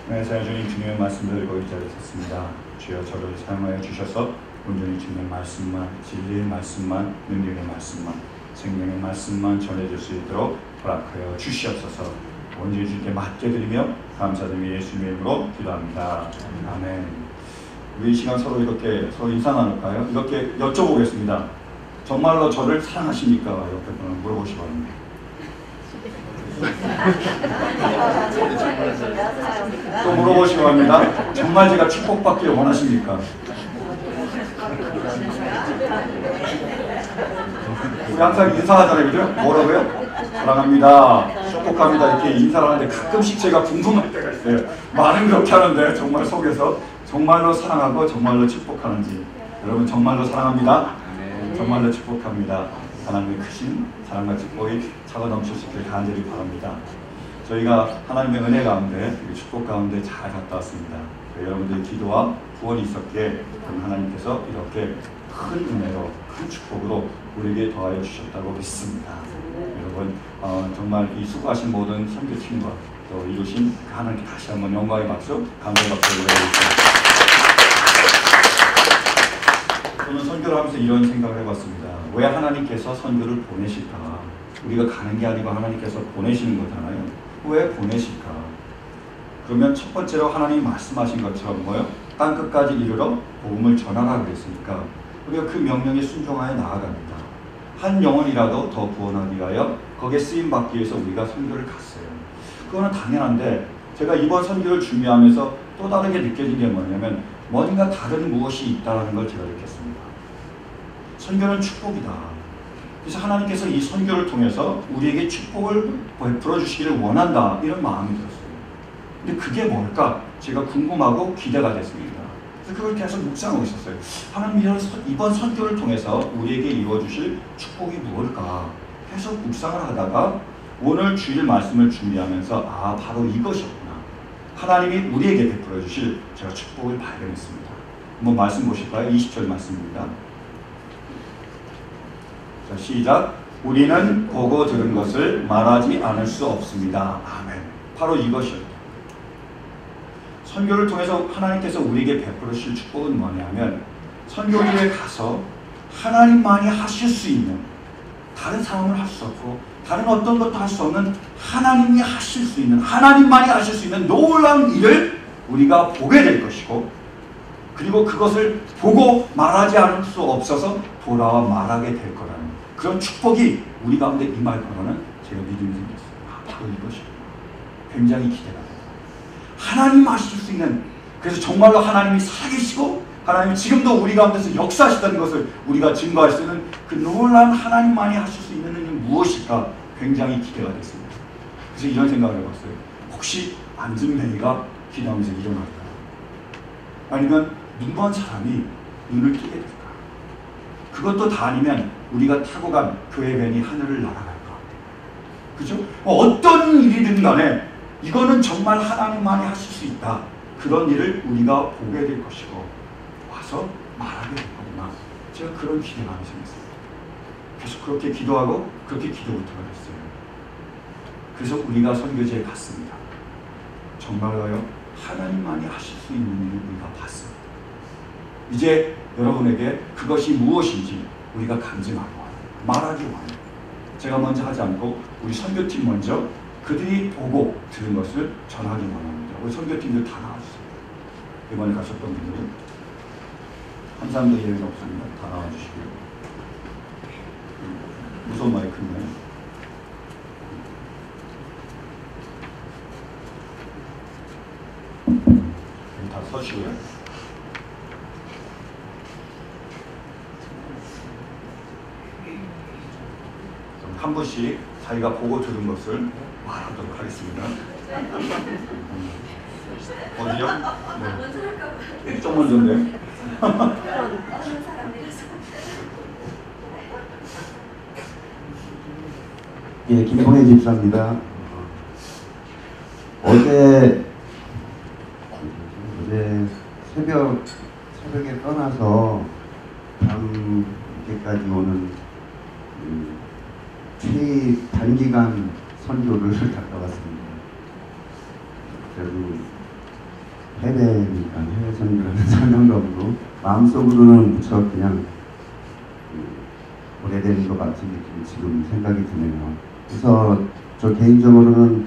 네, 사랑하는 주님의 말씀을 읽고 있습니다. 주여 저를 사용하여 주셔서 온전히 주님의 말씀만, 진리의 말씀만, 능력의 말씀만, 생명의 말씀만 전해줄 수 있도록 허락하여 주시옵소서. 온전히 주님께 맡겨드리며 감사드리며 예수님의 이름으로 기도합니다. 아멘. 우리 이 시간 서로 이렇게 서로 인사 나눌까요? 이렇게 여쭤보겠습니다. 정말로 저를 사랑하십니까? 옆에 분을 물어보시기 바랍니다. 또 물어보시고 합니다. 정말 제가 축복받기를 원하십니까? 우리 항상 인사하잖아요, 그죠? 뭐라고요? 사랑합니다, 축복합니다 이렇게 인사를 하는데 가끔씩 제가 궁금할 때가 있어요. 말은 그렇게 하는데 정말 속에서 정말로 사랑하고 정말로 축복하는지. 여러분 정말로 사랑합니다. 정말로 축복합니다. 하나님의 크신 사랑과 축복이 차고 넘칠 수 있기를 간절히 바랍니다. 저희가 하나님의 은혜 가운데, 축복 가운데 잘 갔다 왔습니다. 여러분들의 기도와 구원이 있었기에 하나님께서 이렇게 큰 은혜로, 큰 축복으로 우리에게 더하여 주셨다고 믿습니다. 여러분 정말 이 수고하신 모든 선교팀과 또 이루신 하나님께 다시 한번 영광의 박수, 감사의 박수 올려드립니다. 저는 선교를 하면서 이런 생각을 해봤습니다. 왜 하나님께서 선교를 보내실까? 우리가 가는 게 아니고 하나님께서 보내시는 거잖아요. 왜 보내실까? 그러면 첫 번째로 하나님이 말씀하신 것처럼 뭐요? 땅끝까지 이르러 복음을 전하라 그랬으니까 우리가 그 명령에 순종하여 나아갑니다. 한 영혼이라도 더 구원하기 위하여 거기에 쓰임받기 위해서 우리가 선교를 갔어요. 그거는 당연한데 제가 이번 선교를 준비하면서 또 다르게 느껴진 게 뭐냐면 뭔가 다른 무엇이 있다는 걸 제가 느꼈습니다. 선교는 축복이다. 그래서 하나님께서 이 선교를 통해서 우리에게 축복을 베풀어 주시기를 원한다, 이런 마음이 들었어요. 근데 그게 뭘까? 제가 궁금하고 기대가 됐습니다. 그래서 그걸 계속 묵상하고 있었어요. 하나님 이번 선교를 통해서 우리에게 이루어주실 축복이 무엇일까? 계속 묵상을 하다가 오늘 주일 말씀을 준비하면서 바로 이것이었구나. 하나님이 우리에게 베풀어 주실 제가 축복을 발견했습니다. 한번 말씀 보실까요? 20절 말씀입니다. 자, 시작. 우리는 보고 들은 것을 말하지 않을 수 없습니다. 아멘. 바로 이것이었다. 선교를 통해서 하나님께서 우리에게 베풀어 주실 축복은 뭐냐면 선교지에 가서 하나님만이 하실 수 있는, 다른 사람을 할 수 없고 다른 어떤 것도 할 수 없는 하나님이 하실 수 있는, 하나님만이 하실 수 있는 놀라운 일을 우리가 보게 될 것이고, 그리고 그것을 보고 말하지 않을 수 없어서 돌아와 말하게 될 거라는 그런 축복이 우리 가운데 임할 거라는 제가 믿음이 생겼어요. 바로 이것이에요. 굉장히 기대가 돼요. 하나님 하실 수 있는, 그래서 정말로 하나님이 살아계시고 하나님이 지금도 우리 가운데서 역사하시다는 것을 우리가 증거할 수 있는 그 놀라운 하나님만이 하실 수 있는 일은 무엇일까? 굉장히 기대가 됐습니다. 그래서 이런 생각을 해봤어요. 혹시 안진뱅이가 기도하면서 일어날까? 아니면 눈먼 사람이 눈을 뜨게 될까? 그것도 다 아니면 우리가 타고 간 교회 밴이 하늘을 날아갈까? 그죠? 어떤 일이든 간에 이거는 정말 하나님만이 하실 수 있다. 그런 일을 우리가 보게 될 것이고 와서 말하게 될 거구나. 제가 그런 기대감이 생겼어요. 계속 그렇게 기도하고 그렇게 기도부터가 됐어요. 그래서 우리가 선교지에 갔습니다. 정말로요, 하나님만이 하실 수 있는 일을 우리가 봤습니다. 이제 여러분에게 그것이 무엇인지 우리가 간증하고 말하기 원해요. 제가 먼저 하지 않고 우리 선교팀 먼저 그들이 보고 들은 것을 전하기 원합니다. 우리 선교팀들 다 나와주세요. 이번에 가셨던 분들은 한 사람도 예외는 없습니다. 다 나와주시고요. 무서운 마이크인가요? 다 서시고요. 한 분씩 자기가 보고 들은 것을 말하도록 하겠습니다. 어디요? 네. 좀 먼저인데. 예, 김성애 집사입니다. 어제 새벽에 떠나서 밤늦게까지 오는 단기간 선교를 갔다 왔습니다. 그래도 해외니까 해외 선교라는 사명감으로 마음속으로는 무척 그냥 오래된 것 같은 느낌이 지금 생각이 드네요. 그래서 저 개인적으로는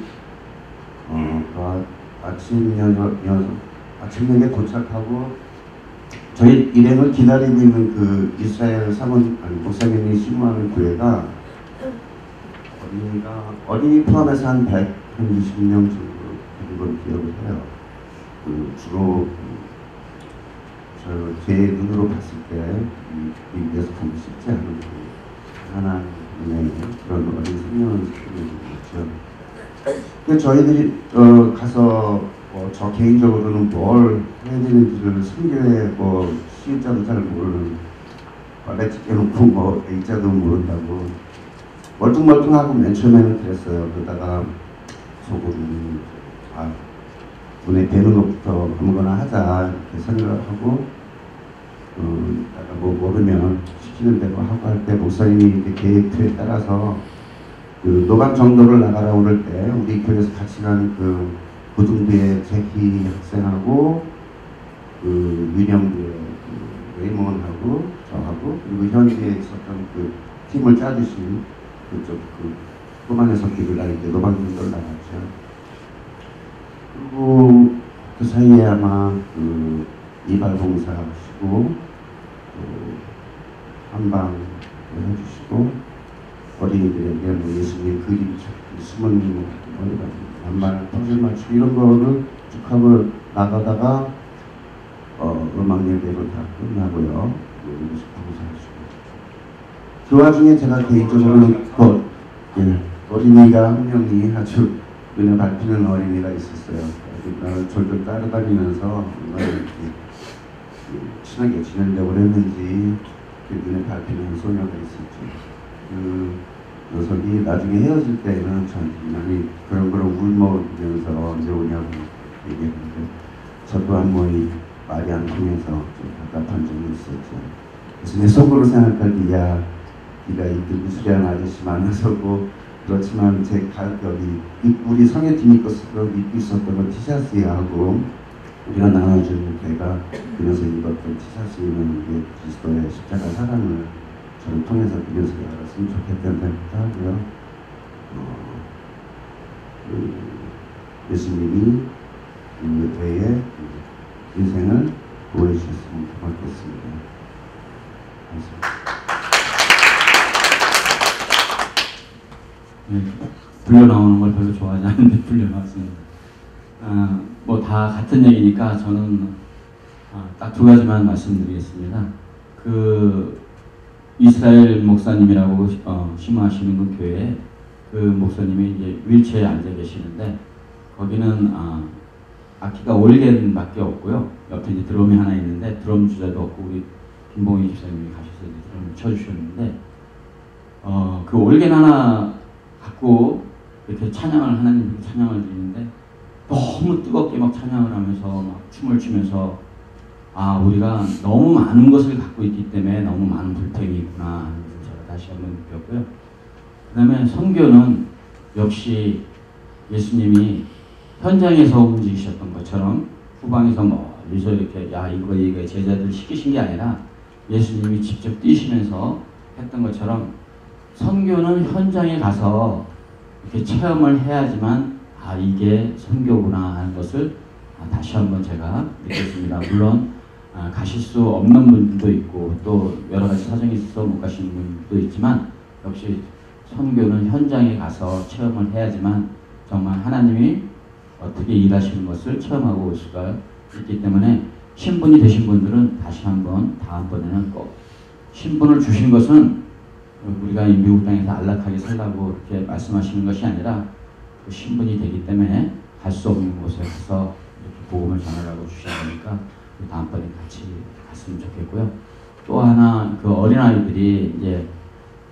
아침녘에 도착하고 저희 일행을 기다리고 있는 그 이스라엘 목사님이 신무하는 교회가 어린이 포함해서 한 120명 정도 되는 걸 기억을 해요. 주로 제 눈으로 봤을 때 미국에서 보기 쉽지 않은 하나님의 그런 어린 생명을 지키는 거죠. 저희들이 가서 저 개인적으로는 뭘 해야 되는지를 선교에 시입자도 잘 모르는 빨래 찢겨놓고 A자도 모른다고 멀뚱멀뚱하고 맨 처음에는 그랬어요. 그러다가 속으로 눈에 뵈는 것부터 아무거나 하자 이렇게 생각을 하고 모르면 시키는 대로 하고 할 때 목사님이 이렇게 계획표에 따라서 그 노방 정도를 나가라 그럴 때 우리 교회에서 같이 가는 그 고등부의 제희 학생하고 그 유령부의 레이몬하고 저하고 그리고 현지에 있었던 그 팀을 짜주신 그쪽 꼬만에서 길을 날 때 노방 정도를 나갔죠. 그리고 그 사이에 아마 그 이발봉사 하시고 한방 해주시고 어린이들에게 예수님 그림 숨은 반말 퍼즐 맞추기 이런 거를 쭉 하고 나가다가 음악 예배로 다 끝나고요. 봉사 하시고 그 와중에 제가 개인적으로는 어린이가 한 명이 아주 눈에 밟히는 어린이가 있었어요. 나를 졸졸 따라다니면서 친하게 지내려고 했는지 눈에 밟히는 소녀가 있었죠. 그 녀석이 나중에 헤어질 때는 저한테 그런 울먹이면서 언제 오냐고 얘기했는데 저도 한번 말이 안 통해서 좀 답답한 적이 있었죠. 그래서 내 속으로 생각할 때 네가 이 무수리한 아저씨 만나서고 그렇지만 제 가격이 우리 성회팀 입고 있었던 건 티셔츠야 하고 우리가 나눠주는 걔가 그래서 입었던 티셔츠는 게 그리스도의 십자가 사랑을 저를 통해서 그 녀석이 알았으면 좋겠다는 생각도 하고요. 예수님이 그 외에 인생을 보여주셨으면 고맙겠습니다. 감사합니다. 네, 불려 나오는 걸 별로 좋아하지 않는데 불려 나왔습니다. 뭐 다 같은 얘기니까 저는 딱 두 가지만 말씀드리겠습니다. 그 이스라엘 목사님이라고 심호하시는 그 교회에 그 목사님이 이제 윌체어에 앉아 계시는데 거기는 악기가 올겐밖에 없고요. 옆에 이제 드럼이 하나 있는데 드럼 주자도 없고 우리 김봉희 집사님이 가셔서 이제 드럼을 쳐주셨는데 그 올겐 하나 갖고 이렇게 하나님 찬양을 드리는데 너무 뜨겁게 막 찬양을 하면서 막 춤을 추면서 우리가 너무 많은 것을 갖고 있기 때문에 너무 많은 불평이 있구나 하는 것을 제가 다시 한번 느꼈고요. 그 다음에 선교는 역시 예수님이 현장에서 움직이셨던 것처럼 후방에서 멀리서 이렇게 이거 제자들 시키신 게 아니라 예수님이 직접 뛰시면서 했던 것처럼 선교는 현장에 가서 이렇게 체험을 해야지만 이게 선교구나 하는 것을 다시 한번 제가 느꼈습니다. 물론 가실 수 없는 분들도 있고 또 여러 가지 사정이 있어서 못 가시는 분들도 있지만 역시 선교는 현장에 가서 체험을 해야지만 정말 하나님이 어떻게 일하시는 것을 체험하고 올 수가 있기 때문에 신분이 되신 분들은 다시 한번 다음번에는 꼭 신분을 주신 것은 우리가 미국 땅에서 안락하게 살라고 이렇게 말씀하시는 것이 아니라 그 신분이 되기 때문에 갈 수 없는 곳에 가서 이렇게 복음을 전하라고 주신 거니까 다음번에 같이 갔으면 좋겠고요. 또 하나 그 어린아이들이 이제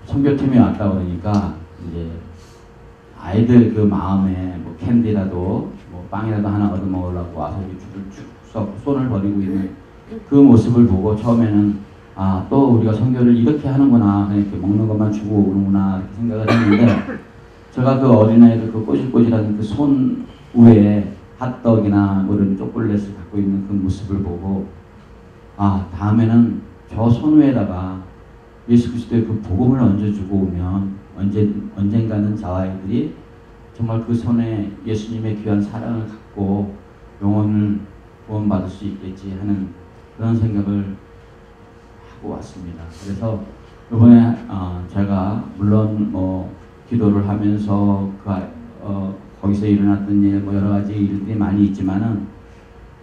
선교팀에 왔다 그러니까 이제 아이들 그 마음에 뭐 캔디라도 뭐 빵이라도 하나 얻어 먹으려고 와서 이렇게 줄을 쭉 서고 손을 버리고 있는 그 모습을 보고 처음에는 또 우리가 선교를 이렇게 하는구나, 그냥 이렇게 먹는 것만 주고 오는구나 이렇게 생각을 했는데 제가 그 어린아이들 그 꼬질꼬질한 그 손 위에 핫떡이나 뭐 이런 초콜릿을 갖고 있는 그 모습을 보고 아 다음에는 저 손 위에다가 예수 그리스도의 그 복음을 얹어주고 오면 언젠가는 저 아이들이 정말 그 손에 예수님의 귀한 사랑을 갖고 영혼을 구원받을 수 있겠지 하는 그런 생각을 하고 왔습니다. 그래서 이번에 제가 물론 뭐 기도를 하면서 거기서 일어났던 일, 뭐 여러 가지 일들이 많이 있지만은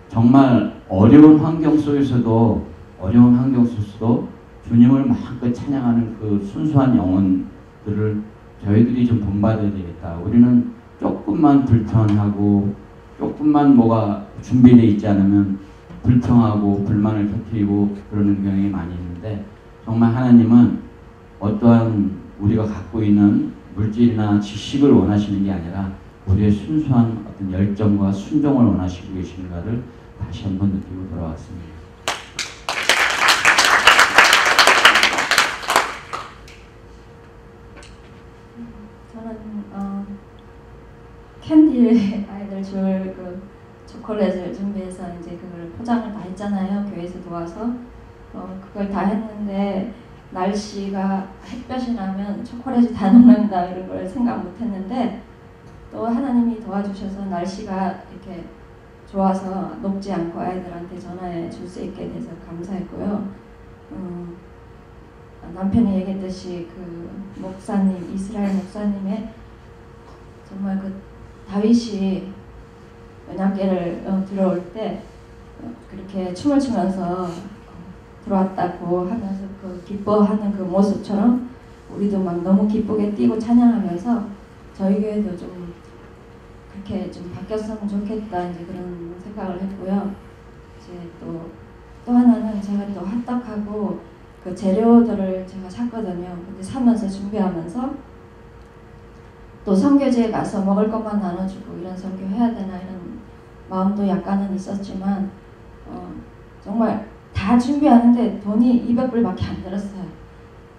정말 어려운 환경 속에서도 주님을 마음껏 찬양하는 그 순수한 영혼들을 저희들이 좀 본받아야 되겠다. 우리는 조금만 불편하고 조금만 뭐가 준비되어 있지 않으면 불평하고 불만을 터뜨리고 그러는 경향이 많이 있는데 정말 하나님은 어떠한 우리가 갖고 있는 물질이나 지식을 원하시는 게 아니라 우리의 순수한 어떤 열정과 순종을 원하시고 계시는가를 다시 한번 느끼고 돌아왔습니다. 저는 캔디를 아이들 줄 그 초콜릿을 준비해서 이제 그걸 포장을 다 했잖아요. 교회에서 도와서 그걸 다 했는데 날씨가 햇볕이 나면 초콜릿이 다 녹는다 이런 걸 생각 못했는데 또 하나님이 도와주셔서 날씨가 이렇게 좋아서 녹지 않고 아이들한테 전화해 줄 수 있게 돼서 감사했고요. 남편이 얘기했듯이 그 목사님, 이스라엘 목사님의 정말 그 다윗이 연약계를 들어올 때 그렇게 춤을 추면서 들어왔다고 하면서 그 기뻐하는 그 모습처럼 우리도 막 너무 기쁘게 뛰고 찬양하면서 저희 교회도 좀 그렇게 좀 바뀌었으면 좋겠다 이제 그런 생각을 했고요. 이제 또 하나는 제가 또 핫떡하고 그 재료들을 제가 샀거든요. 근데 사면서 준비하면서 또 선교지에 가서 먹을 것만 나눠주고 이런 선교 해야 되나 이런 마음도 약간은 있었지만 정말 다 준비하는데 돈이 200불밖에 안 들었어요.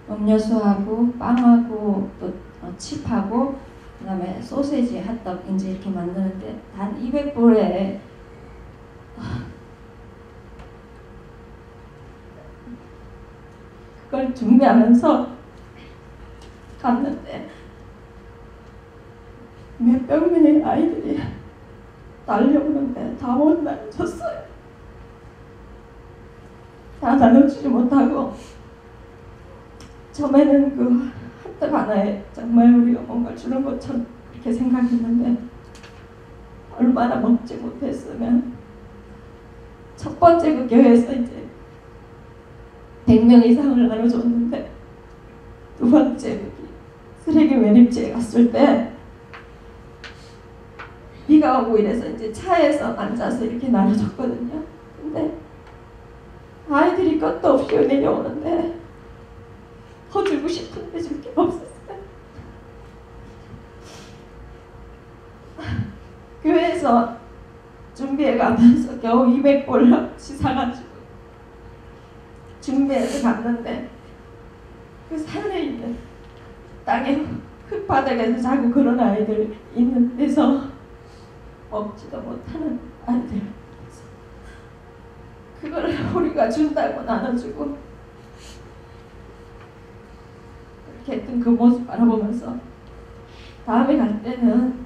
음료수하고 빵하고 또 칩하고 그 다음에 소세지, 핫떡 이제 이렇게 만드는데 단 200불에 그걸 준비하면서 갔는데 몇백 명의 아이들이 달려오는데 다 못 나눠줬어요. 다 나눠주지 못하고 처음에는 그 핫떡 하나에 정말 우리가 뭔가 주는 것처럼 그렇게 생각했는데 얼마나 먹지 못했으면 첫 번째 그 교회에서 이제 100명 이상을 나눠줬는데 두 번째 쓰레기 매립지에 갔을 때 비가 오고 이래서 이제 차에서 앉아서 이렇게 나눠줬거든요. 근데 아이들이 끝도 없이 내려오는데 더 주고 싶은데 줄 게 없었어요. 교회에서 준비해 가면서 겨우 200불 사가지고 준비해서 갔는데 그 산에 있는 땅에 흙바닥에서 자고 그런 아이들 있는 데서 먹지도 못하는 아이들 그거를 우리가 준다고 나눠주고 이렇게 했던 그 모습 바라보면서 다음에 갈 때는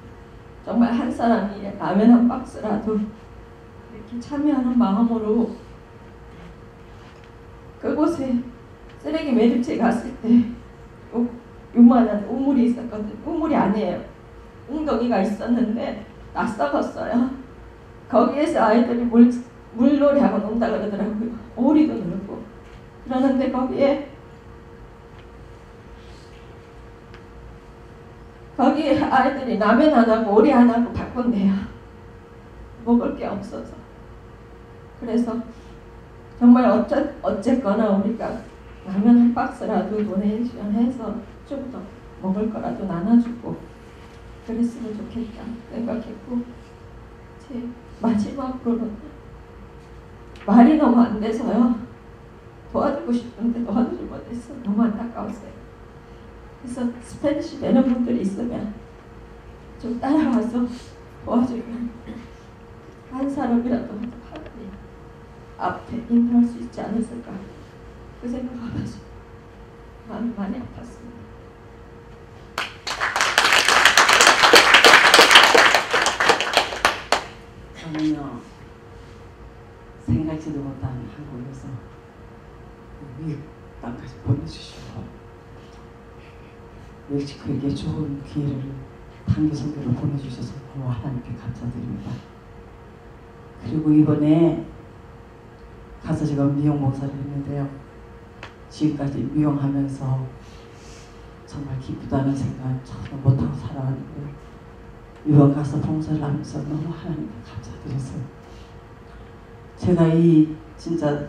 정말 한 사람이 라면 한 박스라도 이렇게 참여하는 마음으로 그곳에 쓰레기 매립지에 갔을 때 요만한 우물이 있었거든요. 우물이 아니에요. 웅덩이가 있었는데 다 썩었어요. 거기에서 아이들이 물놀이하고 논다 그러더라고요. 오리도 놀고 그러는데 거기에 아이들이 라면 하나고 오리 하나고 바꾼대요. 먹을 게 없어서. 그래서 정말 어쨌거나 우리가 라면 한 박스라도 도네이션 해서 좀 더 먹을 거라도 나눠주고 그랬으면 좋겠다 생각했고 제 마지막으로는 말이 너무 안 돼서요. 도와주고 싶은데 도와주지 못했어. 너무 안타까웠어요. 그래서 스페니쉬 되는 분들이 있으면 좀 따라와서 도와주면 한 사람이라도 하나님 앞에 인도할 수 있지 않았을까 그 생각하면서 마음이 많이 아팠습니다. 저는요 생각지도 못한 한국에서 미국 땅까지 보내주시고 멕시코에게 좋은 기회를 단기 선교를 보내주셔서 너무 하나님께 감사드립니다. 그리고 이번에 가서 제가 미용 목사를 했는데요. 지금까지 미용하면서 정말 기쁘다는 생각 전혀 못하고 살아왔는데 이번 가서 봉사를 하면서 너무 하나님께 감사드렸어요. 제가 이 진짜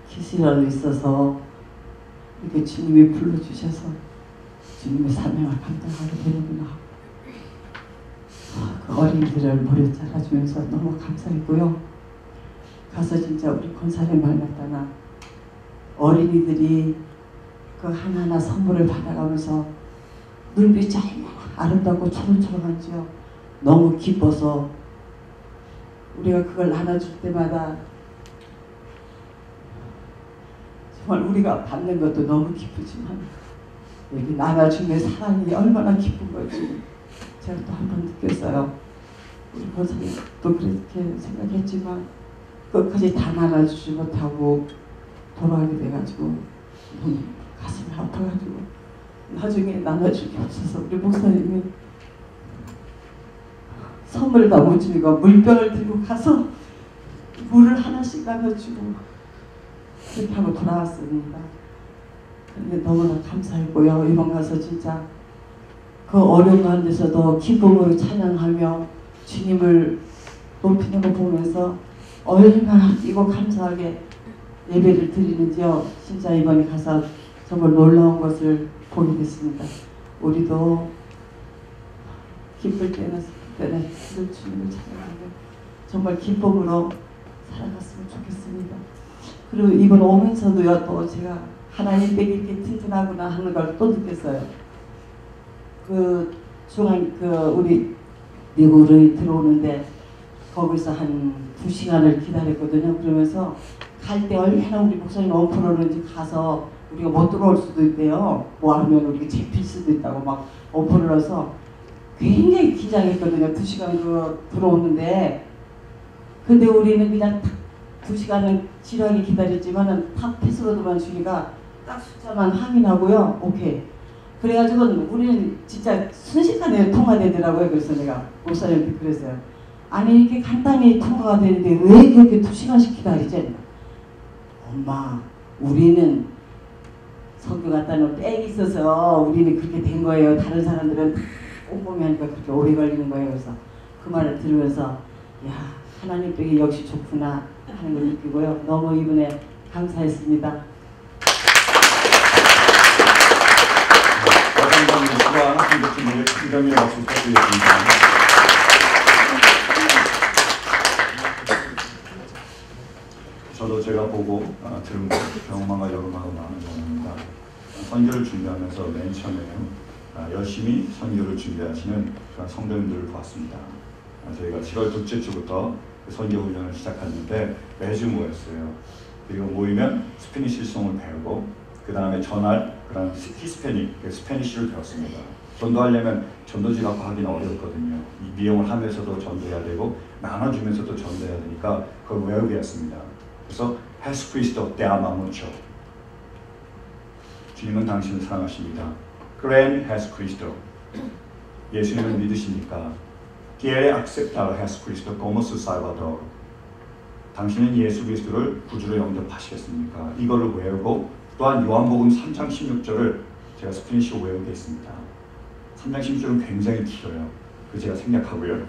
기시라도 있어서 이렇게 주님이 불러주셔서 주님의 사명을 감당하게 되는구나. 그 어린이들을 머리 잘라주면서 너무 감사했고요. 가서 진짜 우리 권사님 만났다나 어린이들이 그 하나하나 선물을 받아가면서 눈빛이 아름답고 초롱초롱한지요. 너무 기뻐서 우리가 그걸 나눠줄 때마다 정말 우리가 받는 것도 너무 기쁘지만 여기 나눠주는 사랑이 얼마나 기쁜 건지 제가 또 한 번 느꼈어요. 우리 권사님도 그렇게 생각했지만 끝까지 다 나눠주지 못하고 돌아가게 돼가지고 너무 가슴이 아파가지고 나중에 나눠줄 게 없어서 우리 목사님이 선물을 다 못 주니까 물병을 들고 가서 물을 하나씩 나눠주고 그렇게 하고 돌아왔습니다. 근데 너무나 감사했고요. 이번 가서 진짜 그 어려운 가운데서도 기쁨으로 찬양하며 주님을 높이는 거 보면서 얼마나 뛰고 감사하게 예배를 드리는지요. 진짜 이번에 가서 정말 놀라운 것을 보게 됐습니다. 우리도 기쁠 때는 슬플 때는 주님을 찬양하며 정말 기쁨으로 살아갔으면 좋겠습니다. 그리고 이번 오면서도요, 또 제가 하나님 댁이 이렇게 튼튼하구나 하는 걸 또 느꼈어요. 우리 미국으로 들어오는데 거기서 한 2시간을 기다렸거든요. 그러면서 갈 때 얼마나 우리 목사님 엄포로는지 가서 우리가 못 들어올 수도 있대요. 뭐 하면 우리가 잡힐 수도 있다고 막 엄포로라서 굉장히 긴장했거든요. 2시간 들어오는데 근데 우리는 그냥 2시간은 지루하게 기다렸지만은 탑 패스로도만 주니까 딱 숫자만 확인하고요. 오케이. 그래가지고 우리는 진짜 순식간에 통화되더라고요. 그래서 내가 목사님한테 그랬어요. 아니 이렇게 간단히 통화가 되는데 왜 그렇게 2시간씩 기다리지? 엄마 우리는 선교 갔다 놓은 백이 있어서 우리는 그렇게 된 거예요. 다른 사람들은 다 꼼꼼히 하니까 그렇게 오래 걸리는 거예요. 그래서 그 말을 들으면서 야 하나님 백이 역시 좋구나 하는 걸 느끼고요. 너무 이번에 감사했습니다. 여성장님과 한국인들의 긍정의 박수 부탁드리겠습니다. 저도 제가 보고 들은 것 경험하고 여러분하고 나눈 겁니다. 선교를 준비하면서 맨 처음에 열심히 선교를 준비하시는 그런 성도님들을 보았습니다. 저희가 7월 둘째 주부터 선교 훈련을 시작했는데 매주 모였어요. 그리고 모이면 스페니시 송을 배우고 그 다음에 전할 그런 히스패닉, 스페니쉬를 배웠습니다. 전도하려면 전도지라고 하기는 어렵거든요. 이 미용을 하면서도 전도해야 되고 나눠주면서도 전도해야 되니까 그걸 외우게 했습니다. 그래서 헤스크리스토 데아마무초 주님은 당신을 사랑하십니다. 그랜 헤스크리스토 예수님을 믿으십니까? Quiere aceptar a Jesucristo como su Salvador. 당신은 예수 그리스도를 구주로 영접하시겠습니까? 이거를 외우고 또한 요한복음 3장 16절을 제가 스페니쉬로 외우게 했습니다. 3장 16절은 굉장히 길어요. 그 제가 생략하고요.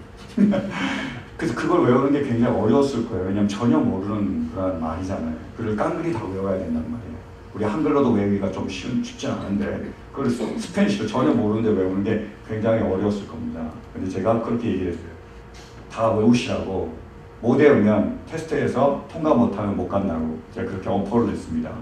그래서 그걸 외우는 게 굉장히 어려웠을 거예요. 왜냐하면 전혀 모르는 그런 말이잖아요. 그걸 깡그리 다 외워야 된단 말이에요. 우리 한글로도 외우기가 좀 쉽지 않은데 그걸 스페니쉬로 전혀 모르는데 외우는 게 굉장히 어려웠을 겁니다. 근데 제가 그렇게 얘기를 했어요. 다 외우시라고. 못 외우면 테스트에서 통과 못하면 못 간다고 제가 그렇게 엄포를 했습니다.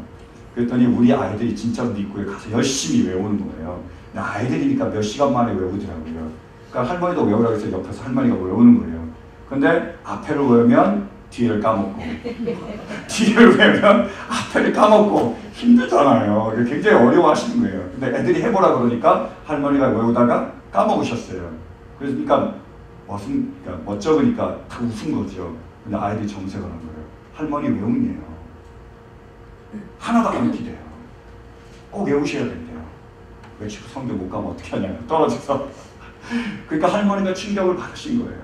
그랬더니 우리 아이들이 진짜로 미국에 가서 열심히 외우는 거예요. 아이들이니까 몇 시간 만에 외우더라고요. 그러니까 할머니도 외우라고 해서 옆에서 할머니가 외우는 거예요. 근데 앞에를 외우면 뒤를 까먹고 뒤를 외우면 앞에를 까먹고 힘들잖아요. 굉장히 어려워하시는 거예요. 근데 애들이 해보라 그러니까 할머니가 외우다가 까먹으셨어요. 그러니까 그러니까 멋쩍으니까 다 웃은 거죠. 근데 아이들이 정색을 한 거예요. 할머니 외운이에요. 하나도 안 기대요. 꼭 외우셔야 된대요. 멕시코 성경 못 가면 어떻게 하냐면 떨어져서. 그러니까 할머니가 충격을 받으신 거예요.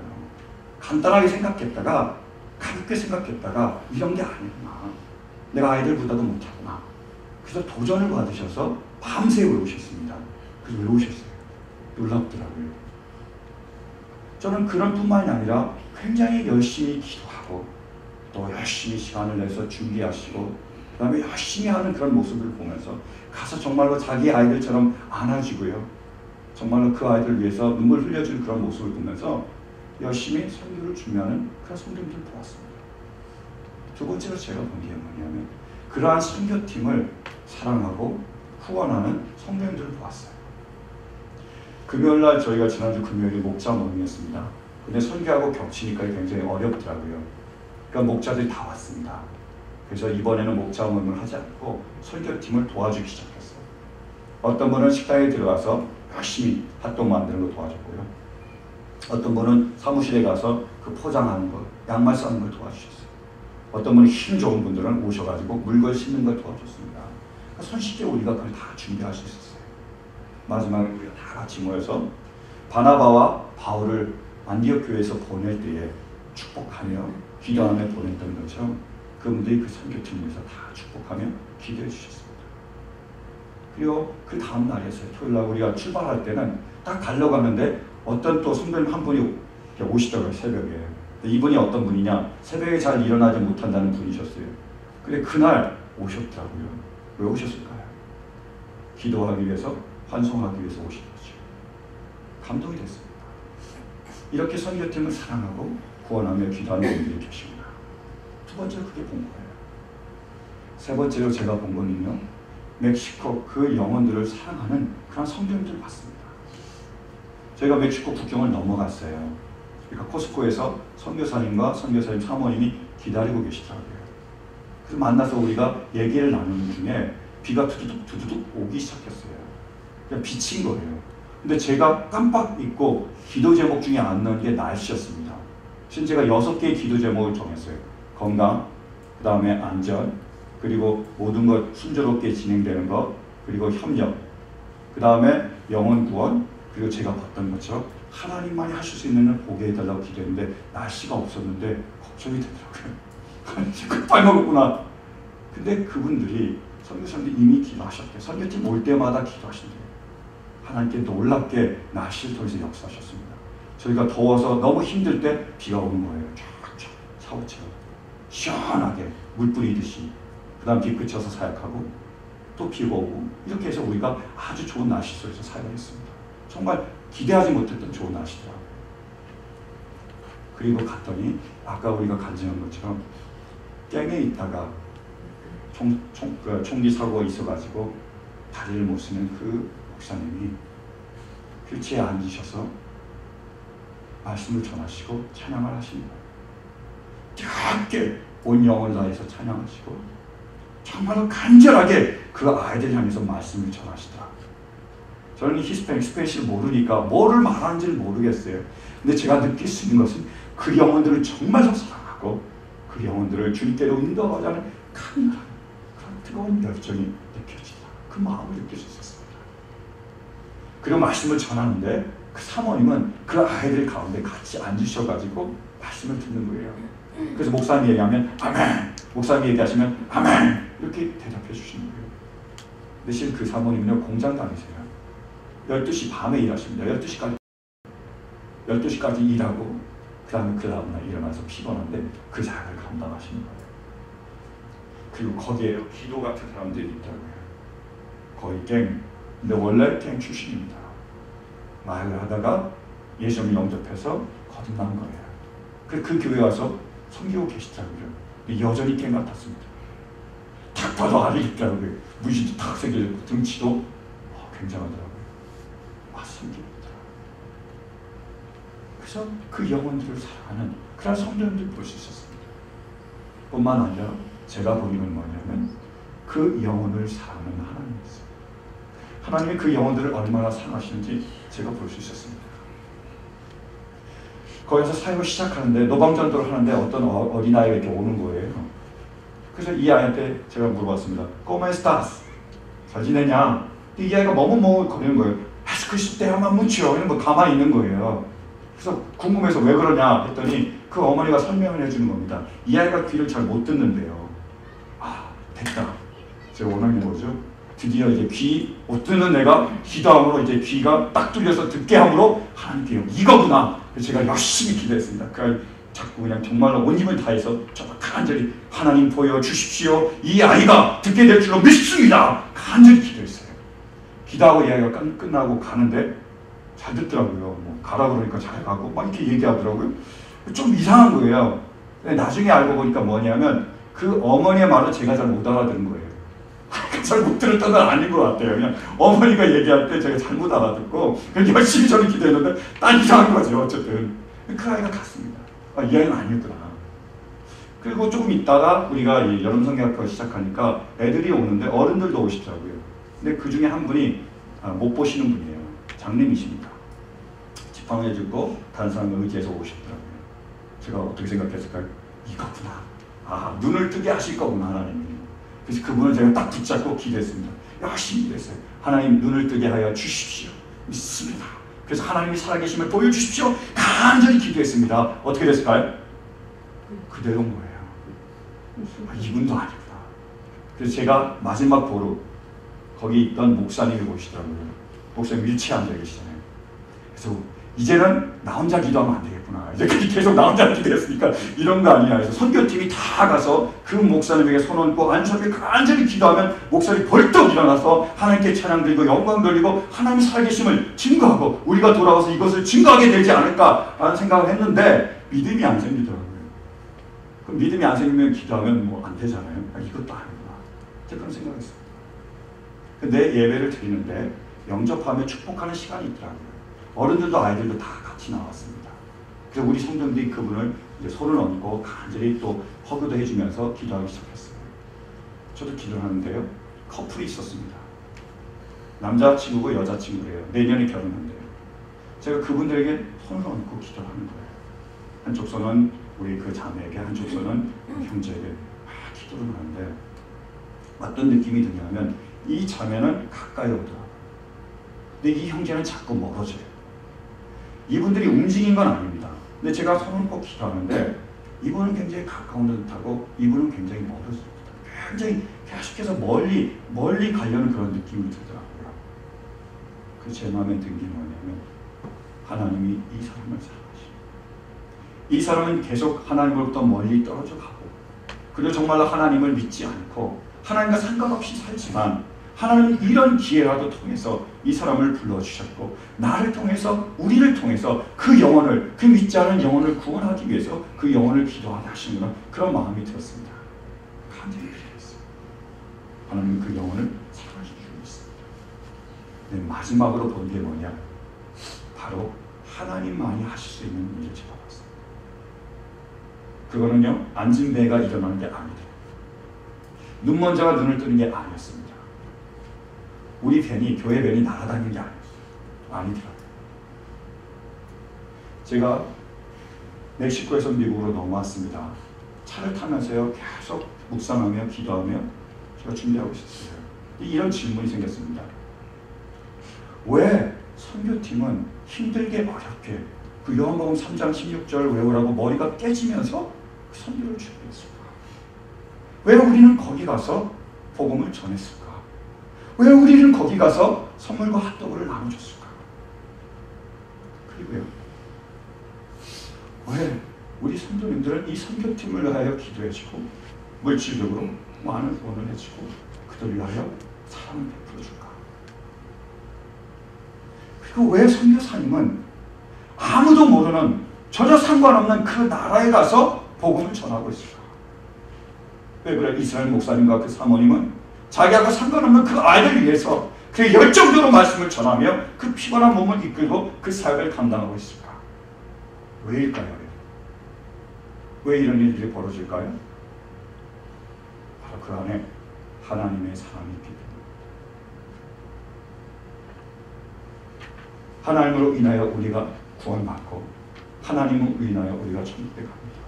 간단하게 생각했다가 가볍게 생각했다가 이런 게 아니구나. 내가 아이들보다도 못하구나. 그래서 도전을 받으셔서 밤새 외우셨습니다. 그래서 외우셨어요. 놀랍더라고요. 저는 그런 뿐만이 아니라 굉장히 열심히 기도하고 또 열심히 시간을 내서 준비하시고 그 다음에 열심히 하는 그런 모습을 보면서 가서 정말로 자기 아이들처럼 안아주고요. 정말로 그 아이들을 위해서 눈물 흘려주는 그런 모습을 보면서 열심히 선교를 준비하는 그런 성도님들을 보았습니다. 두 번째로 제가 본 게 뭐냐면 그러한 선교팀을 사랑하고 후원하는 성도님들을 보았어요. 금요일날 저희가 지난주 금요일에 목자 모임이었습니다. 근데 선교하고 겹치니까 굉장히 어렵더라고요. 그러니까 목자들이 다 왔습니다. 그래서 이번에는 목자 모임을 하지 않고 선교팀을 도와주기 시작했어요. 어떤 분은 식당에 들어가서 열심히 핫도그 만드는 거 도와줬고요. 어떤 분은 사무실에 가서 그 포장하는 거, 양말 싸는 걸 도와주셨어요. 어떤 분은 힘 좋은 분들은 오셔가지고 물건 싣는 걸 도와줬습니다. 그러니까 손쉽게 우리가 그걸 다 준비할 수 있었어요. 마지막에 우리가 다 같이 모여서 바나바와 바울을 안디옥 교회에서 보낼 때에 축복하며 기도하며 보냈던 것처럼 그분들이 그 선교팀을 위해서 다 축복하며 기도해 주셨습니다. 그리고 그 다음 날이었어요. 토요일날 우리가 출발할 때는 딱 가려고 하는데 어떤 또 선배님 한 분이 오시더라고요. 새벽에. 이분이 어떤 분이냐, 새벽에 잘 일어나지 못한다는 분이셨어요. 근데 그날 오셨더라고요. 왜 오셨을까요? 기도하기 위해서, 환송하기 위해서 오신 거죠. 감동이 됐습니다. 이렇게 선교팀을 사랑하고 구원하며 기도하는 분들이 계십니다. 두 번째로 그게 본 거예요. 세 번째로 제가 본 거는요, 멕시코 그 영혼들을 사랑하는 그런 성도님들을 봤습니다. 저희가 멕시코 국경을 넘어갔어요. 그러니까 코스코에서 선교사님과 선교사님 사모님이 기다리고 계시더라고요. 그래서 만나서 우리가 얘기를 나누는 중에 비가 두두둑 오기 시작했어요. 그냥 비친 거예요. 근데 제가 깜빡 잊고 기도 제목 중에 안 넣은 게 날씨였습니다. 지금 제가 6개의 기도 제목을 정했어요. 건강, 그 다음에 안전, 그리고 모든 것 순조롭게 진행되는 것, 그리고 협력, 그 다음에 영혼 구원, 그리고 제가 봤던 것처럼 하나님만이 하실 수 있는 일 보게 해달라고 기도했는데 날씨가 없었는데 걱정이 되더라고요. 급발 먹었구나. 근데 그분들이 선교사님들이 이미 기도하셨대요. 선교팀 올 때마다 기도하신대요. 하나님께 놀랍게 날씨를 통해서 역사하셨습니다. 저희가 더워서 너무 힘들 때 비가 오는 거예요. 쫙쫙 샤워처럼 시원하게 물 뿌리듯이. 그 다음 비 그쳐서 사역하고 또 비가 오고 이렇게 해서 우리가 아주 좋은 날씨 속에서 사역했습니다. 정말 기대하지 못했던 좋은 날씨더라고요. 그리고 갔더니 아까 우리가 간증한 것처럼 땡에 있다가 총기 사고가 있어가지고 다리를 못 쓰는 그 목사님이 휠체어에 앉으셔서 말씀을 전하시고 찬양을 하시는 거예요. 뜨겁게 온 영혼을 다해서 찬양하시고 정말로 간절하게 그 아이들 향해서 말씀을 전하시더라고요. 저는 스페인시를 모르니까 뭐를 말하는지를 모르겠어요. 근데 제가 느낄 수 있는 것은 그 영혼들을 정말로 사랑하고 그 영혼들을 주님께로 인도하자는 강렬한 그런 뜨거운 열정이 느껴진다. 그 마음을 느낄 수 있었습니다. 그리고 말씀을 전하는데 그 사모님은 그 아이들 가운데 같이 앉으셔가지고 말씀을 듣는 거예요. 그래서 목사님이 얘기하면 아멘, 목사님이 얘기하시면 아멘 이렇게 대답해 주시는 거예요. 대신 그 사모님은요 공장 다니세요. 12시 밤에 일하십니다. 12시까지 일하고 그 다음날 일어나서 피곤한데 그 작업을 감당하시는 거예요. 그리고 거기에 기도 같은 사람들이 있더라고요. 거의 근데 원래 갱 출신입니다. 말을 하다가 예수님 영접해서 거듭난 거예요. 그 교회 와서 섬기고 계시더라고요. 여전히 갱 같았습니다. 딱 봐도 알이 있더라고요. 문신도 탁 생기고 등치도 굉장하더라고요. 섬깁니다. 그래서 그 영혼들을 사랑하는 그런 성도님들 볼 수 있었습니다. 뿐만 아니라 제가 보기는 뭐냐면 그 영혼을 사랑하는 하나님이었어요. 하나님이 그 영혼들을 얼마나 사랑하시는지 제가 볼 수 있었습니다. 거기서 사역을 시작하는데 노방전도를 하는데 어떤 어린아이가 이렇게 오는 거예요. 그래서 이 아이한테 제가 물어봤습니다. ¿Cómo estás? 잘 지내냐? 이 아이가 머뭇머뭇거리는 거예요. 에스크시 때 한번 뭉치요. 이런 거 가만히 있는 거예요. 그래서 궁금해서 왜 그러냐 했더니 그 어머니가 설명을 해주는 겁니다. 이 아이가 귀를 잘 못 듣는데요. 아, 됐다. 제가 원하는 게 뭐죠? 드디어 이제 귀 못 듣는 내가 기도함으로 이제 귀가 딱 뚫려서 듣게 함으로 하나님께 이거구나. 그래서 제가 열심히 기도했습니다. 그 아이 자꾸 그냥 정말로 온 힘을 다해서 정말 간절히 하나님 보여주십시오. 이 아이가 듣게 될 줄로 믿습니다. 간절히 기도했어요. 기도하고 이 아이가 끝나고 가는데 잘 듣더라고요. 뭐 가라 그러니까 잘 가고 막 이렇게 얘기하더라고요. 좀 이상한 거예요. 나중에 알고 보니까 뭐냐면 그 어머니의 말을 제가 잘 못 알아듣는 거예요. 잘 못 들었던 건 아닌 것 같아요. 그냥 어머니가 얘기할 때 제가 잘못 알아듣고 열심히 저는 기도했는데 딱 이상한 거죠. 어쨌든 그 아이가 갔습니다. 아, 이 아이는 아니었구나. 그리고 조금 있다가 우리가 이 여름 성경학교 시작하니까 애들이 오는데 어른들도 오시더라고요. 근데 그 중에 한 분이 못 보시는 분이에요. 장님이십니다. 지팡이 짚고 다른 사람을 의지해서 오셨더라고요. 제가 어떻게 생각했을까요? 이거구나. 아, 눈을 뜨게 하실 거구나 하나님이. 그래서 그분을 제가 딱 붙잡고 기도했습니다. 열심히 기도했어요. 하나님 눈을 뜨게 하여 주십시오. 믿습니다. 그래서 하나님이 살아계심을 보여주십시오. 간절히 기도했습니다. 어떻게 됐을까요? 그대로인 거예요. 아, 이분도 아니구나. 그래서 제가 마지막 보루 거기 있던 목사님이 보시더라고요. 목사님 윌체어에 앉아 계시잖아요. 그래서 이제는 나 혼자 기도하면 안 되겠구나. 이제 계속 나 혼자 기도했으니까 이런 거 아니야. 그래서 선교팀이 다 가서 그 목사님에게 손 얹고 안수하게 간절히 기도하면 목사님이 벌떡 일어나서 하나님께 찬양 드리고 영광 돌리고 하나님 살아계심을 증거하고 우리가 돌아와서 이것을 증거하게 되지 않을까 하는 생각을 했는데 믿음이 안 생기더라고요. 그럼 믿음이 안 생기면 기도하면 뭐 안 되잖아요. 아, 이것도 아니구나. 제가 그런 생각했어요. 내 예배를 드리는데 영접하며 축복하는 시간이 있더라고요. 어른들도 아이들도 다 같이 나왔습니다. 그래서 우리 성도들이 그분을 이제 손을 얹고 간절히 또 허그도 해주면서 기도하기 시작했어요. 저도 기도를 하는데요. 커플이 있었습니다. 남자친구고 여자친구래요. 내년에 결혼한대요. 제가 그분들에게 손을 얹고 기도를 하는 거예요. 한쪽 손은 우리 그 자매에게, 한쪽 손은 형제에게 막 기도를 하는데 어떤 느낌이 드냐면 이 자매는 가까이 오더라고요. 근데 이 형제는 자꾸 멀어져요. 이분들이 움직인 건 아닙니다. 근데 제가 손을 꼭 기도하는데 이분은 굉장히 가까운 듯하고 이분은 굉장히 멀어집니다. 굉장히 계속해서 멀리 가려는 그런 느낌이 들더라고요. 그래서 제 마음에 든 게 뭐냐면 하나님이 이 사람을 사랑하시고 이 사람은 계속 하나님으로부터 멀리 떨어져 가고 그리고 정말로 하나님을 믿지 않고 하나님과 상관없이 살지만 하나님은 이런 기회라도 통해서 이 사람을 불러주셨고 나를 통해서 우리를 통해서 그 영혼을 그 믿지 않은 영혼을 구원하기 위해서 그 영혼을 기도하게 하시는 그런 마음이 들었습니다. 간절히 기도했어요. 하나님은 그 영혼을 사랑하시고 있습니다. 네, 마지막으로 본 게 뭐냐? 바로 하나님만이 하실 수 있는 일을 제가 봤습니다. 그거는요 앉은 배가 일어나는 게 아니더라고요. 눈먼자가 눈을 뜨는 게 아니었습니다. 우리 밴이 교회 밴이 날아다니는 게 아니더라고요. 제가 멕시코에서 미국으로 넘어왔습니다. 차를 타면서요 계속 묵상하며 기도하며 제가 준비하고 있었어요. 이런 질문이 생겼습니다. 왜 선교팀은 힘들게 어렵게 그 요한복음 3장 16절 외우라고 머리가 깨지면서 그 선교를 준비했을까? 왜 우리는 거기 가서 복음을 전했을까? 왜 우리는 거기 가서 선물과 핫도그를 나눠줬을까? 그리고요, 왜 우리 선교님들은 이 선교팀을 위하여 기도해주고 물질적으로 많은 후원을 해주고 그들을 위하여 사랑을 베풀어줄까? 그리고 왜 선교사님은 아무도 모르는 전혀 상관없는 그 나라에 가서 복음을 전하고 있을까? 왜 그래? 이스라엘 목사님과 그 사모님은 자기하고 상관없는 그 아이를 위해서 그 열정적으로 말씀을 전하며 그 피곤한 몸을 이끌고 그 사역을 감당하고 있을까? 왜일까요? 왜 이런 일들이 벌어질까요? 바로 그 안에 하나님의 사랑이 있기 때문에. 하나님으로 인하여 우리가 구원받고 하나님으로 인하여 우리가 천국에 갑니다.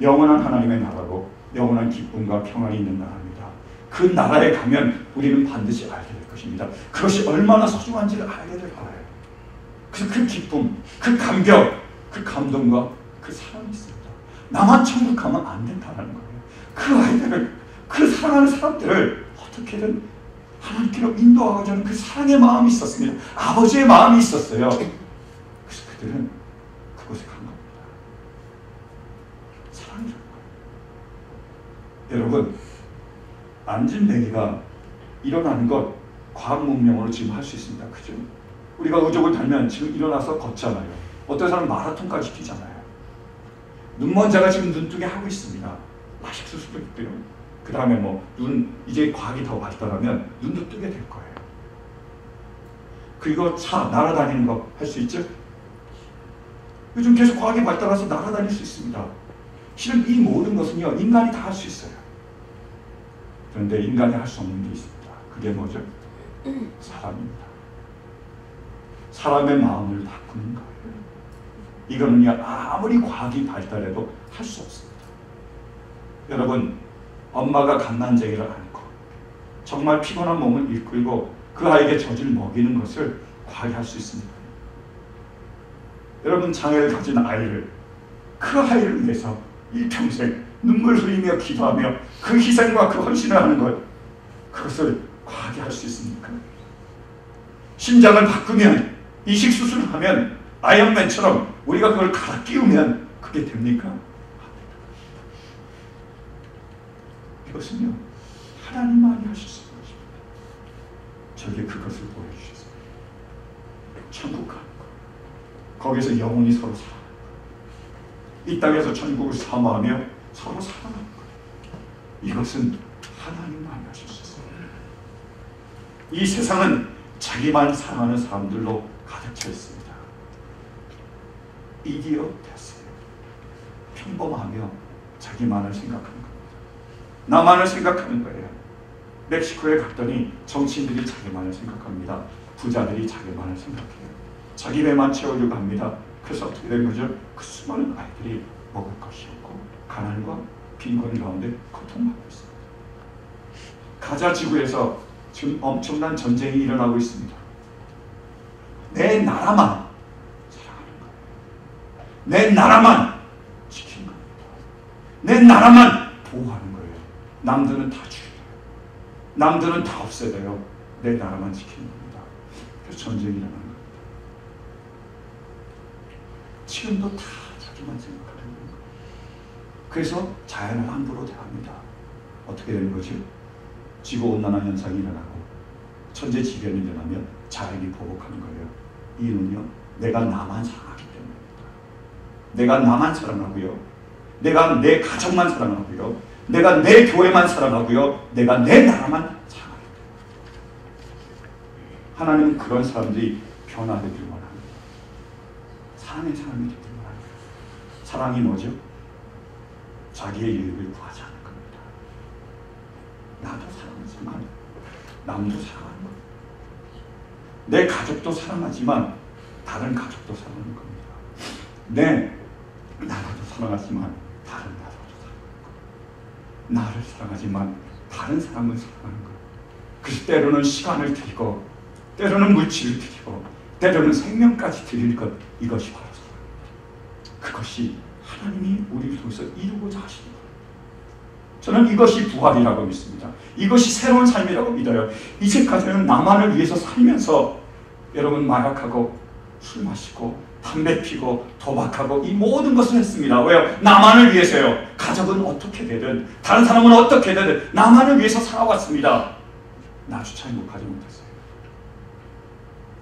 영원한 하나님의 나라로 영원한 기쁨과 평안이 있는 나라입니다. 그 나라에 가면 우리는 반드시 알게 될 것입니다. 그것이 얼마나 소중한지를 알게 될 거예요. 그래서 그 기쁨, 그 감격, 그 감동과 그 사랑이 있습니다. 나만 천국 가면 안 된다는 거예요. 그 아이들을, 그 사랑하는 사람들을 어떻게든 하나님께로 인도하고자 하는 그 사랑의 마음이 있었습니다. 아버지의 마음이 있었어요. 그래서 그들은 그곳에 간 겁니다. 사랑이라는 거예요. 여러분, 안진뱅이가 일어나는 것 과학 문명으로 지금 할 수 있습니다. 그죠? 우리가 의족을 달면 지금 일어나서 걷잖아요. 어떤 사람은 마라톤까지 뛰잖아요. 눈먼 자가 지금 눈뜨게 하고 있습니다. 라식 수술도 있고요. 그 다음에 뭐 눈 이제 과학이 더 발달하면 눈도 뜨게 될 거예요. 그리고 차 날아다니는 거 할 수 있죠? 요즘 계속 과학이 발달해서 날아다닐 수 있습니다. 실은 이 모든 것은요 인간이 다 할 수 있어요. 그런데 인간이 할 수 없는 게 있습니다. 그게 뭐죠? 사람입니다. 사람의 마음을 바꾸는 거예요. 이거는요 아무리 과학이 발달해도 할 수 없습니다. 여러분, 엄마가 갓난쟁이를 안고 정말 피곤한 몸을 이끌고 그 아이에게 젖을 먹이는 것을 과학이 할 수 있습니다. 여러분, 장애를 가진 아이를, 그 아이를 위해서 일평생 눈물 흘리며 기도하며 그 희생과 그 헌신을 하는 것, 그것을 과학이 할 수 있습니까? 심장을 바꾸면, 이식 수술을 하면, 아이언맨처럼 우리가 그걸 갈아 끼우면 그게 됩니까? 이것은요 하나님만이 하실 수 있는 것입니다. 저에게 그것을 보여주셨습니다. 천국 가는 것, 거기서 영혼이 서로 사랑하는 것, 이 땅에서 천국을 사모하며 서로 사랑하는 것, 이것은 하나님만이 하실 수 있습니다. 이 세상은 자기만 사랑하는 사람들로 가득 차 있습니다. 이디어테스, 평범하며 자기만을 생각하는 겁니다. 나만을 생각하는 거예요. 멕시코에 갔더니 정치인들이 자기만을 생각합니다. 부자들이 자기만을 생각해요. 자기 배만 채우려고 합니다. 그래서 어떻게 된 거죠? 그 수많은 아이들이 먹을 것이 없고 가난과 빈곤 가운데 고통받고 있습니다. 가자 지구에서 지금 엄청난 전쟁이 일어나고 있습니다. 내 나라만 사랑하는 거예요. 내 나라만 지키는 겁니다. 내 나라만 보호하는 거예요. 남들은 다 죽여요. 남들은 다 없애요. 내 나라만 지키는 겁니다. 그래서 전쟁이 일어나는 겁니다. 지금도 다 자기만 생각하는 겁니다. 그래서 자연을 함부로 대합니다. 어떻게 되는 거죠? 지구온난화 현상이 일어나고 천재지변이 일어나면 자연이 보복하는 거예요. 이유는요, 내가 나만 사랑하기 때문입니다. 내가 나만 사랑하고요, 내가 내 가족만 사랑하고요, 내가 내 교회만 사랑하고요, 내가 내 나라만 사랑합니다. 하나님은 그런 사람들이 변화되길 원합니다. 사랑의 사람이 되길 원합니다. 사랑이 뭐죠? 자기의 유익을 구하지 않는 겁니다. 나도 사랑하지만 남도 사랑하는 겁니다. 내 가족도 사랑하지만 다른 가족도 사랑하는 겁니다. 내 나라도 사랑하지만 다른 나라도 나를 사랑하지만 다른 사람을 사랑하는 것. 그래서 때로는 시간을 드리고 때로는 물질을 드리고 때로는 생명까지 드릴 것, 이것이 바로 사랑입니다. 그것이 하나님이 우리를 통해서 이루고자 하시는 것. 저는 이것이 부활이라고 믿습니다. 이것이 새로운 삶이라고 믿어요. 이제까지는 나만을 위해서 살면서 여러분 마약하고 술 마시고 담배 피고 도박하고 이 모든 것을 했습니다. 왜요? 나만을 위해서요. 가족은 어떻게 되든 다른 사람은 어떻게 되든 나만을 위해서 살아왔습니다. 나조차 행복하지 못했어요.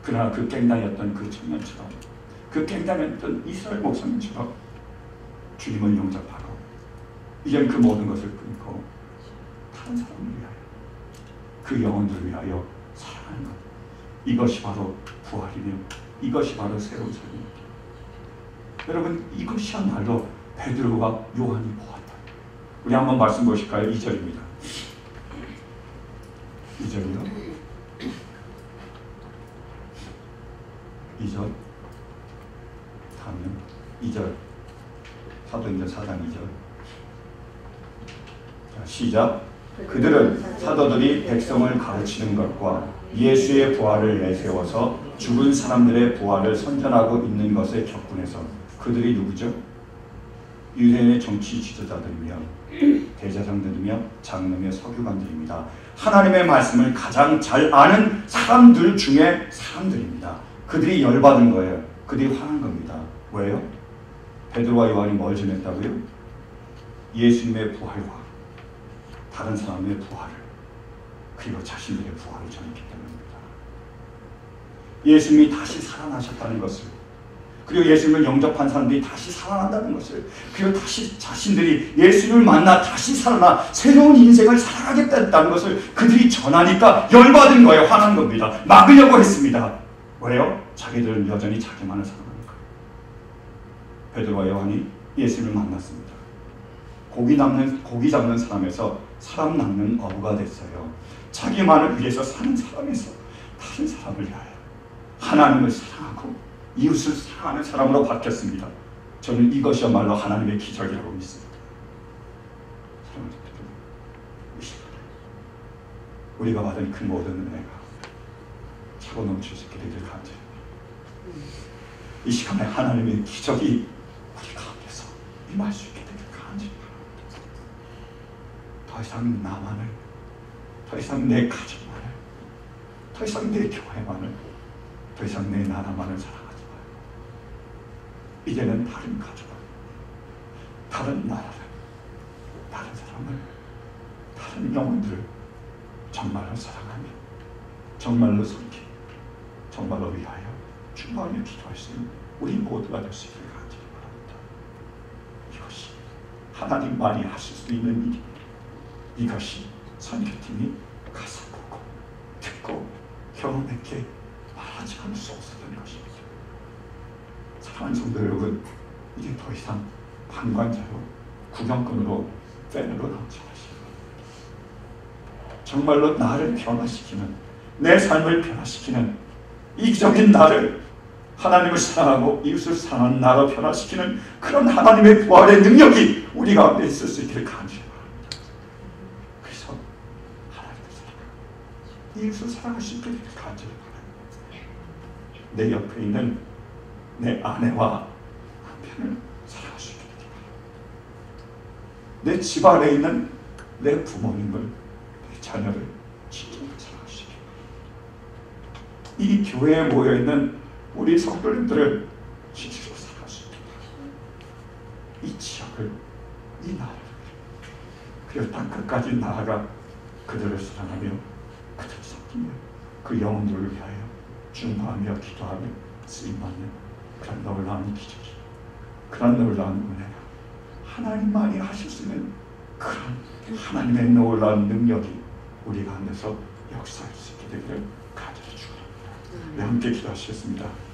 그러나 그 깽단이었던 그 청년처럼, 그 깽단이었던 이스라엘 목사님처럼 주님을 영접하고 이젠 그 모든 것을 끊고 다른 사람을 위하여, 그 영혼들을 위하여 살아가는 것, 이것이 바로 부활이며 이것이 바로 새로운 삶입니다. 여러분, 이것이야말로 베드로와 요한이 보았다. 우리 한번 말씀 보실까요? 2절입니다. 2절이요. 2절. 다음은 2절. 사도행전 4장 2절. 자, 시작. 그들은 사도들이 백성을 가르치는 것과 예수의 부활을 내세워서 죽은 사람들의 부활을 선전하고 있는 것에 격분해서, 그들이 누구죠? 유대인의 정치 지도자들이며 대제사장들이며 장로며 서기관들입니다. 하나님의 말씀을 가장 잘 아는 사람들 중에 사람들입니다. 그들이 열받은 거예요. 그들이 화난 겁니다. 왜요? 베드로와 요한이 뭘 전했다고요? 예수님의 부활과 다른 사람의 부활을, 그리고 자신들의 부활을 전했기 때문입니다. 예수님이 다시 살아나셨다는 것을, 그리고 예수님을 영접한 사람들이 다시 살아난다는 것을, 그리고 다시 자신들이 예수님을 만나 다시 살아나 새로운 인생을 살아가겠다는 것을 그들이 전하니까 열받은 거예요. 화난 겁니다. 막으려고 했습니다. 왜요? 자기들은 여전히 자기만을 사랑하니까. 베드로와 요한이 예수님을 만났습니다. 고기 잡는 사람에서 사람 낚는 어부가 됐어요. 자기만을 위해서 사는 사람에서 다른 사람을 위하여 하나님을 사랑하고 이웃을 사랑하는 사람으로 바뀌었습니다. 저는 이것이야말로 하나님의 기적이라고 믿습니다. 사랑하는 여러분, 이 시간에 우리가 받은 그 모든 은혜가 차고 넘칠 수 있게 되길 간절합니다. 이 시간에 하나님의 기적이 우리 가운데서 임할 수 있게 되길 간절합니다. 더 이상 나만을, 더 이상 내 가족만을, 더 이상 내 교회만을, 더 이상 내 나라만을 사랑하지 마요. 이제는 다른 가족을, 다른 나라를, 다른 사람을, 다른 영혼들을 정말로 사랑하며 정말로 섬기며 정말로 위하여 충만하며 기도할 수 있는 우리 모두가 될 수 있기를 간절히 바랍니다. 이것이 하나님만이 하실 수 있는 일입니다. 이것이 선교팀이 가서 보고 듣고 경험했기에 말하지 않을 수 없었던 것입니다. 사랑하는 성도 여러분, 이제 더 이상 방관자로 구경꾼으로 팬으로 남지 마시고 정말로 나를 변화시키는, 내 삶을 변화시키는 이기적인 나를, 하나님을 사랑하고 이웃을 사랑하는 나로 변화시키는 그런 하나님의 부활의 능력이 우리 가운데 있을 수 있기를 간절히 바랍니다. 그래서 하나님을 사랑하고 이웃을 사랑할 수 있게 되길 간절히 바랍니다. 내 옆에 있는 내 아내와 남편을 사랑할 수 있게 되길 바랍니다. 내 집 안에 있는 내 부모님을, 내 자녀를 진정으로 사랑할 수 있게 바랍니다. 이 교회에 모여있는 우리 성도님들을 진실로 사랑할 수 있게 바랍니다. 이 지역을, 이 나라를, 그리고 땅 끝까지 나아가 그들을 사랑하며 그들을 섬기며 그 영혼들을 위하여 중보하며 기도하며 쓰임받는 그런 놀라운 기적이, 그런 놀라운 은혜가 하나님만이 하실 수 있는 그런 하나님의 놀라운 능력이 우리 가운데서 역사할 수 있게 되기를 간절히 축원합니다. 네, 함께 기도하시겠습니다.